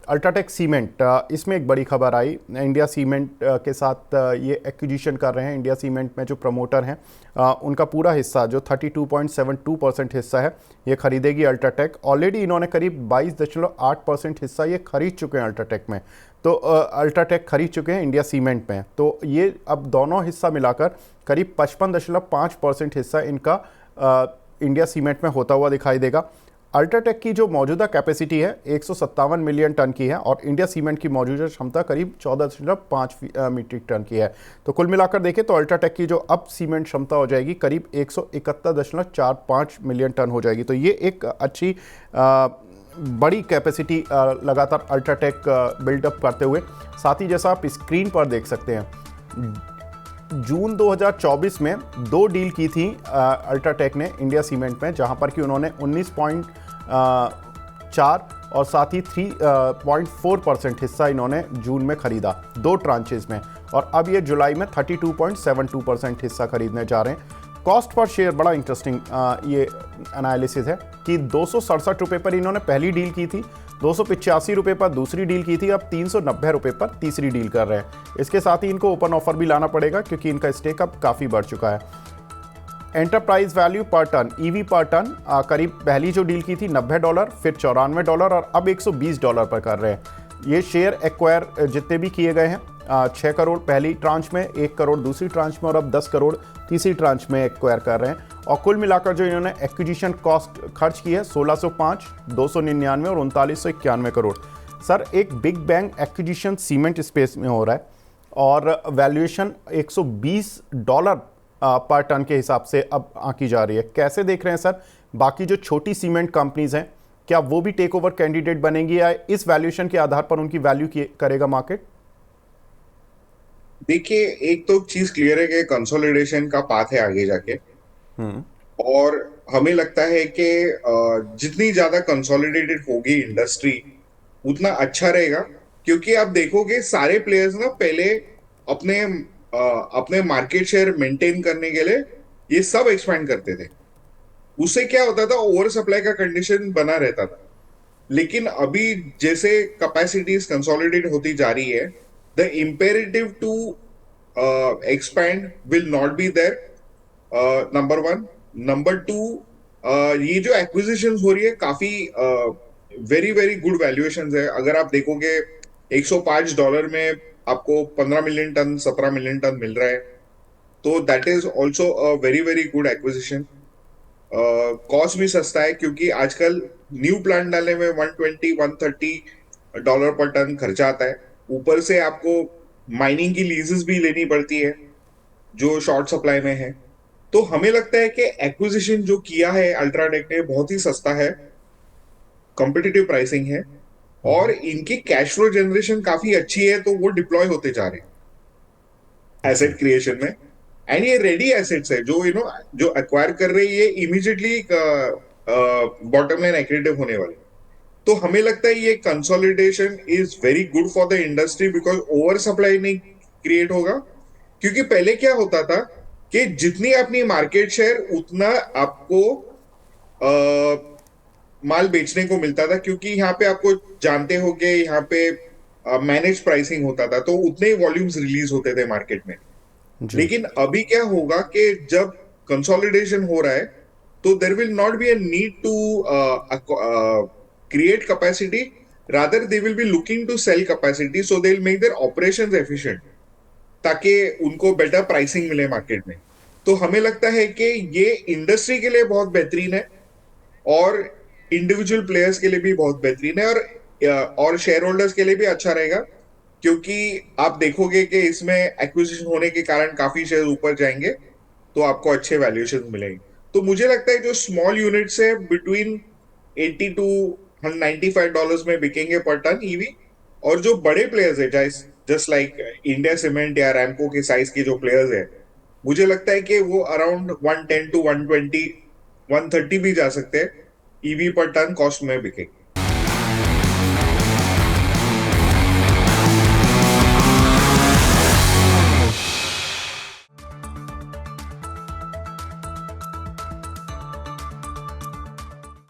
UltraTech cement, इसमें एक बड़ी खबर आई। इंडिया सीमेंट के साथ ये एक्विजिशन कर रहे हैं। इंडिया सीमेंट में जो प्रमोटर हैं उनका पूरा हिस्सा जो 32.72% हिस्सा है ये खरीदेगी अल्ट्राटेक। ऑलरेडी इन्होंने करीब 22.8% हिस्सा ये खरीद चुके हैं अल्ट्राटेक में। तो अल्ट्राटेक खरीद चुके हैं इंडिया सीमेंट में। तो ये अब दोनों हिस्सा मिलाकर करीब 55.5% हिस्सा इनका इंडिया सीमेंट में होता हुआ दिखाई देगा। अल्ट्राटेक की जो मौजूदा कैपेसिटी है 157 मिलियन टन की है और इंडिया सीमेंट की मौजूदा क्षमता करीब 14.5 मीट्रिक टन की है। तो कुल मिलाकर देखें तो अल्ट्राटेक की जो अब सीमेंट क्षमता हो जाएगी करीब 171.45 मिलियन टन हो जाएगी। तो ये एक अच्छी बड़ी कैपेसिटी लगातार अल्ट्राटेक बिल्डअप करते हुए, साथ ही जैसा आप स्क्रीन पर देख सकते हैं जून 2024 में 2 डील की थी अल्ट्राटेक ने इंडिया सीमेंट में, जहां पर कि उन्होंने 19.4 और साथ ही 3.4% हिस्सा इन्होंने जून में खरीदा 2 ट्रांचेस में, और अब ये जुलाई में 32.72% हिस्सा खरीदने जा रहे हैं। कॉस्ट पर शेयर बड़ा इंटरेस्टिंग ये एनालिसिस है कि 267 रुपये पर इन्होंने पहली डील की थी, 285 रुपये पर दूसरी डील की थी, अब 390 रुपये पर तीसरी डील कर रहे हैं। इसके साथ ही इनको ओपन ऑफर भी लाना पड़ेगा क्योंकि इनका स्टेक अब काफ़ी बढ़ चुका है। एंटरप्राइज वैल्यू पर टन, ईवी पर टन, करीब पहली जो डील की थी $90, फिर $94 और अब $120 पर कर रहे हैं। ये शेयर एक्वायर जितने भी किए गए हैं 6 करोड़ पहली ट्रांच में, 1 करोड़ दूसरी ट्रांच में और अब 10 करोड़ तीसरी ट्रांच में एक्वायर कर रहे हैं। और कुल मिलाकर जो इन्होंने एक्विजिशन कॉस्ट खर्च की है 1605, 299 और 3991 करोड़। सर एक big bang acquisition cement space में हो रहा है और वैल्यूएशन $120 पर टन के हिसाब से अब आंकी जा रही है। कैसे देख रहे हैं सर, बाकी जो छोटी सीमेंट कंपनीज हैं क्या वो भी टेक ओवर कैंडिडेट बनेंगी या इस वैल्यूएशन के आधार पर उनकी वैल्यू करेगा मार्केट? देखिए, एक तो चीज क्लियर है कि कंसोलिडेशन का पाथ है आगे जाके। और हमें लगता है कि जितनी ज्यादा कंसोलिडेटेड होगी इंडस्ट्री उतना अच्छा रहेगा, क्योंकि आप देखोगे सारे प्लेयर्स ना पहले अपने अपने मार्केट शेयर मेंटेन करने के लिए ये सब एक्सपैंड करते थे। उससे क्या होता था, ओवर सप्लाई का कंडीशन बना रहता था। लेकिन अभी जैसे कैपेसिटीज कंसोलिडेट होती जा रही है, the imperative to expand will not be there, number 1। Number 2, ये जो एक्विजिशन हो रही है काफी वेरी वेरी गुड वैल्यूएशन है। अगर आप देखोगे $105 में आपको 15 मिलियन टन 17 मिलियन टन मिल रहा है, तो that is also a very very good acquisition. Cost भी सस्ता है क्योंकि आजकल न्यू प्लांट डालने में $120-130 पर टन खर्चा आता है। ऊपर से आपको माइनिंग की लीजेस भी लेनी पड़ती है जो शॉर्ट सप्लाई में है। तो हमें लगता है कि एक्विजिशन जो किया है अल्ट्राटेक ने बहुत ही सस्ता है, कॉम्पिटिटिव प्राइसिंग है, और इनकी कैश फ्लो जनरेशन काफी अच्छी है, तो वो डिप्लॉय होते जा रहे हैं जी। एसेट क्रिएशन में। एंड ये रेडी एसेट्स है जो जो एक्वायर कर रहे हैं, ये इमीडिएटली बॉटम लाइन एक्रेटिव होने वाले। तो हमें लगता है ये consolidation is very good for the industry because over supply नहीं क्रिएट होगा। क्योंकि पहले क्या होता था कि जितनी अपनी मार्केट शेयर उतना आपको माल बेचने को मिलता था, क्योंकि यहाँ पे आपको जानते हो कि यहाँ पे मैनेज प्राइसिंग होता था, तो उतने ही वॉल्यूम्स रिलीज होते थे मार्केट में। जी। लेकिन अभी क्या होगा कि जब कंसोलिडेशन हो रहा है, तो there will not be a need to create capacity, rather they will be looking to sell capacity, so they will make their operations efficient, ताकि उनको बेटर प्राइसिंग मिले मार्केट में। तो हमें लगता है कि ये इंडस्ट्री के लिए बहुत बेहतरीन है और इंडिविजुअल प्लेयर्स के लिए भी बहुत बेहतरीन है, और शेयर होल्डर्स के लिए भी अच्छा रहेगा, क्योंकि आप देखोगे कि इसमें एक्विजिशन होने के कारण काफी शेयर ऊपर जाएंगे, तो आपको अच्छे वैल्यूएशन मिलेंगे। तो मुझे लगता है जो स्मॉल यूनिट्स है बिटवीन 80 टू $95 में बिकेंगे पर टन ईवी, और जो बड़े प्लेयर्स है जस्ट लाइक इंडिया सीमेंट या रैमको के साइज के जो प्लेयर्स है, मुझे लगता है कि वो अराउंड 110 टू 120 130 भी जा सकते हैं ईवी पर टन कॉस्ट में बिकेंगे।